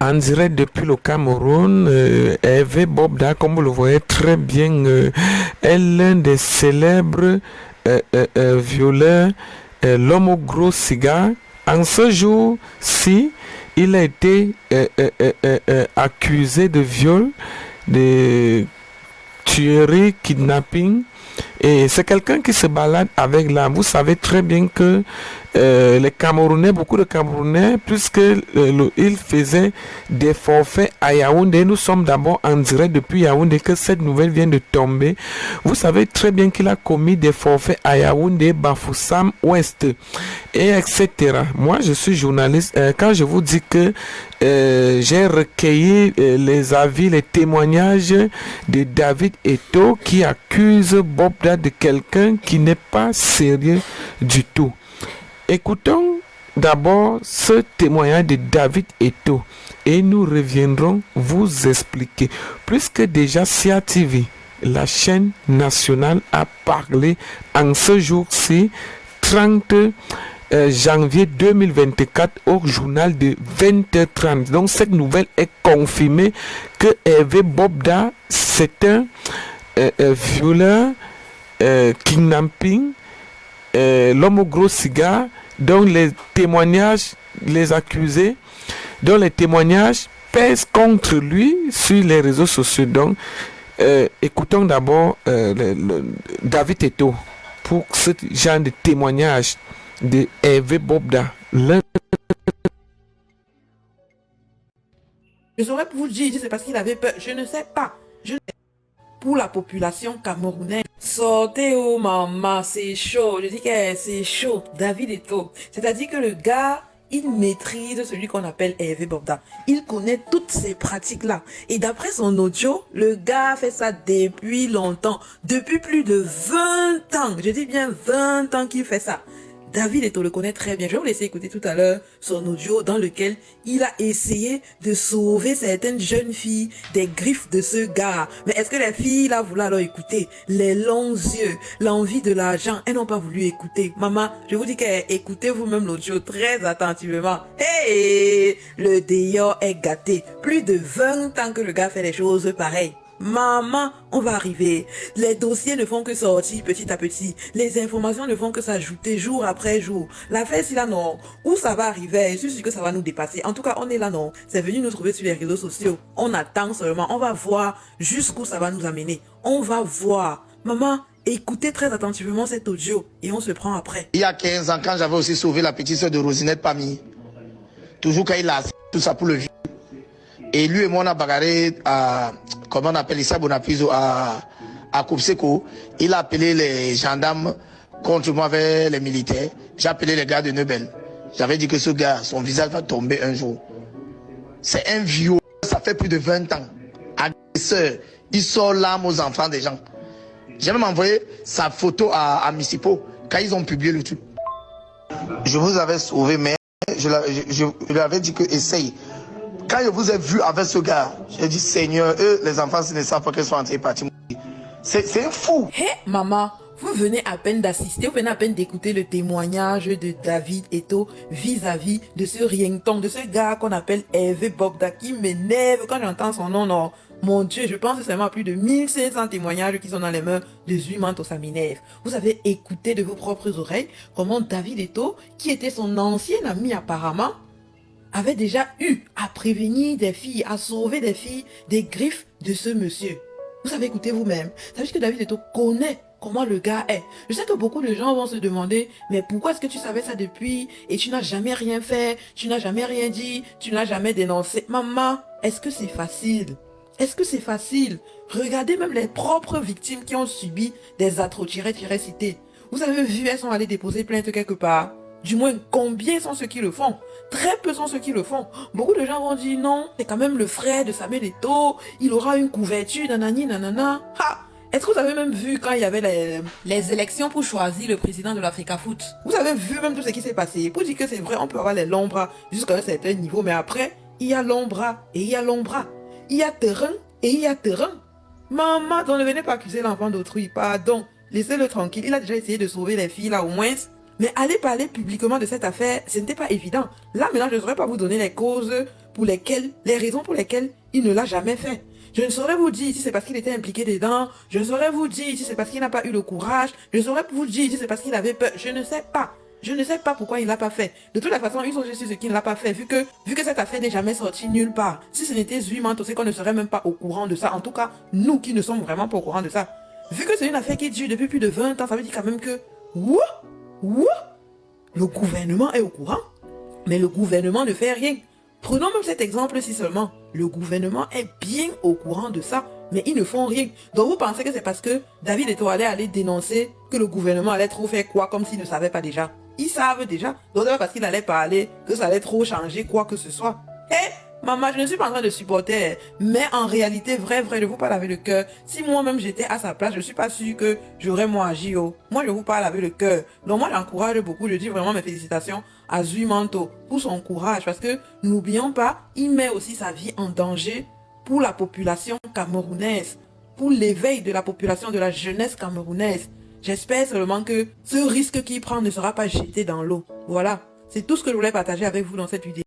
En direct depuis le Cameroun, Hervé Bobda, comme vous le voyez très bien, est l'un des célèbres violeurs, l'homme au gros cigare. En ce jour-ci, il a été accusé de viol, de tuerie, kidnapping. Et c'est quelqu'un qui se balade avec l'arme. Vous savez très bien que les Camerounais, beaucoup de Camerounais, puisque il faisait des forfaits à Yaoundé, nous sommes d'abord en direct depuis Yaoundé que cette nouvelle vient de tomber. Vous savez très bien qu'il a commis des forfaits à Yaoundé, Bafoussam, Ouest, et etc. Moi, je suis journaliste. Quand je vous dis que j'ai recueilli les avis, les témoignages de David Eto'o qui accuse Bobda de quelqu'un qui n'est pas sérieux du tout. Écoutons d'abord ce témoignage de David Eto'o et nous reviendrons vous expliquer. Puisque déjà SIA TV, la chaîne nationale, a parlé en ce jour-ci, 30 janvier 2024 au journal de 20h30. Donc cette nouvelle est confirmée que Hervé Bobda, c'est un violeur, kidnapping, l'homme au gros cigare, dont les témoignages, les accusés, dont les témoignages pèsent contre lui sur les réseaux sociaux. Donc écoutons d'abord David Eto'o pour ce genre de témoignage de Hervé Bobda. Je saurais vous dire, c'est parce qu'il avait peur. Je ne sais pas. Pour la population camerounaise, sortez oh maman, c'est chaud. Je dis que c'est chaud. David Eto'o. C'est-à-dire que le gars, il maîtrise celui qu'on appelle Hervé Bobda. Il connaît toutes ces pratiques-là. Et d'après son audio, le gars fait ça depuis longtemps. Depuis plus de 20 ans. Je dis bien 20 ans qu'il fait ça. David Eto'o le connaît très bien. Je vais vous laisser écouter tout à l'heure son audio dans lequel il a essayé de sauver certaines jeunes filles des griffes de ce gars. Mais est-ce que les filles là voulaient alors écouter? Les longs yeux, l'envie de l'argent, elles n'ont pas voulu écouter. Maman, je vous dis qu'écoutez vous-même l'audio très attentivement. Hey, le déor est gâté. Plus de 20 ans que le gars fait des choses pareilles. Maman, on va arriver. Les dossiers ne font que sortir petit à petit. Les informations ne font que s'ajouter jour après jour. L'affaire, c'est là, non. Où ça va arriver? Je suis sûr que ça va nous dépasser. En tout cas, on est là, non. C'est venu nous trouver sur les réseaux sociaux. On attend seulement. On va voir jusqu'où ça va nous amener. On va voir. Maman, écoutez très attentivement cet audio et on se prend après. Il y a 15 ans, quand j'avais aussi sauvé la petite soeur de Rosinette Pami, toujours quand il a tout ça pour le vieux. Et lui et moi, on a bagarré à, comment on appelle ça, Bonapiso, à Koupseko. Il a appelé les gendarmes contre moi avec les militaires. J'ai appelé les gars de Nebel. J'avais dit que ce gars, son visage va tomber un jour. C'est un vieux, ça fait plus de 20 ans. Agresseur, il sort l'âme aux enfants des gens. J'ai même envoyé sa photo à Missipo quand ils ont publié le truc. Je vous avais sauvé, mais je lui avais dit que essaye. Quand je vous ai vu avec ce gars, j'ai dit Seigneur, eux, les enfants, ils ne savent pas qu'ils sont entrés partis. C'est un fou. Hé, maman, vous venez à peine d'assister, vous venez à peine d'écouter le témoignage de David Eto'o vis-à-vis de ce rienton, de ce gars qu'on appelle Hervé Bobda, qui m'énerve quand j'entends son nom, non. Mon Dieu, je pense que c'est seulement plus de 1500 témoignages qui sont dans les mains de Zuimanto, ça m'énerve. Vous avez écouté de vos propres oreilles comment David Eto'o, qui était son ancien ami apparemment, avait déjà eu à prévenir des filles, à sauver des filles des griffes de ce monsieur. Vous avez écouté vous-même. Ça veut dire que David Eto'o connaît comment le gars est. Je sais que beaucoup de gens vont se demander, mais pourquoi est-ce que tu savais ça depuis et tu n'as jamais rien fait, tu n'as jamais rien dit, tu n'as jamais dénoncé. Maman, est-ce que c'est facile? Est-ce que c'est facile? Regardez même les propres victimes qui ont subi des atrocités. Vous avez vu, elles sont allées déposer plainte quelque part. Du moins, combien sont ceux qui le font? Très peu sont ceux qui le font. Beaucoup de gens vont dire non, c'est quand même le frère de Samuel Eto'o, il aura une couverture, nanani, nanana. Ha! Est-ce que vous avez même vu quand il y avait les élections pour choisir le président de l'Africa Foot? Vous avez vu même tout ce qui s'est passé. Pour dire que c'est vrai, on peut avoir les longs bras jusqu'à un certain niveau, mais après, il y a long bras et il y a long bras. Il y a terrain et il y a terrain. Maman, donc ne venez pas accuser l'enfant d'autrui, pardon. Laissez-le tranquille. Il a déjà essayé de sauver les filles là au moins. Mais aller parler publiquement de cette affaire, ce n'était pas évident. Là, maintenant, je ne saurais pas vous donner les raisons pour lesquelles il ne l'a jamais fait. Je ne saurais vous dire si c'est parce qu'il était impliqué dedans. Je ne saurais vous dire si c'est parce qu'il n'a pas eu le courage. Je ne saurais vous dire si c'est parce qu'il avait peur. Je ne sais pas. Je ne sais pas pourquoi il ne l'a pas fait. De toute façon, ils ont juste ce qu'il ne l'a pas fait, vu que cette affaire n'est jamais sortie nulle part. Si ce n'était Zuimanto, c'est qu'on ne serait même pas au courant de ça. En tout cas, nous qui ne sommes vraiment pas au courant de ça. Vu que c'est une affaire qui dure depuis plus de 20 ans, ça veut dire quand même que... Le gouvernement est au courant, mais le gouvernement ne fait rien. Prenons même cet exemple-ci seulement. Le gouvernement est bien au courant de ça, mais ils ne font rien. Donc vous pensez que c'est parce que David Eto'o allait aller dénoncer que le gouvernement allait trop faire quoi, comme s'ils ne savaient pas déjà. Ils savent déjà. Donc c'est pas parce qu'il allait parler que ça allait trop changer quoi que ce soit. Maman, je ne suis pas en train de supporter, mais en réalité, vrai, je vous parle avec le cœur. Si moi-même j'étais à sa place, je ne suis pas sûr que j'aurais moi agi. Moi, je vous parle avec le cœur. Donc moi, j'encourage beaucoup. Je dis vraiment mes félicitations à Zuimanto pour son courage. Parce que n'oublions pas, il met aussi sa vie en danger pour la population camerounaise, pour l'éveil de la population, de la jeunesse camerounaise. J'espère seulement que ce risque qu'il prend ne sera pas jeté dans l'eau. Voilà, c'est tout ce que je voulais partager avec vous dans cette vidéo.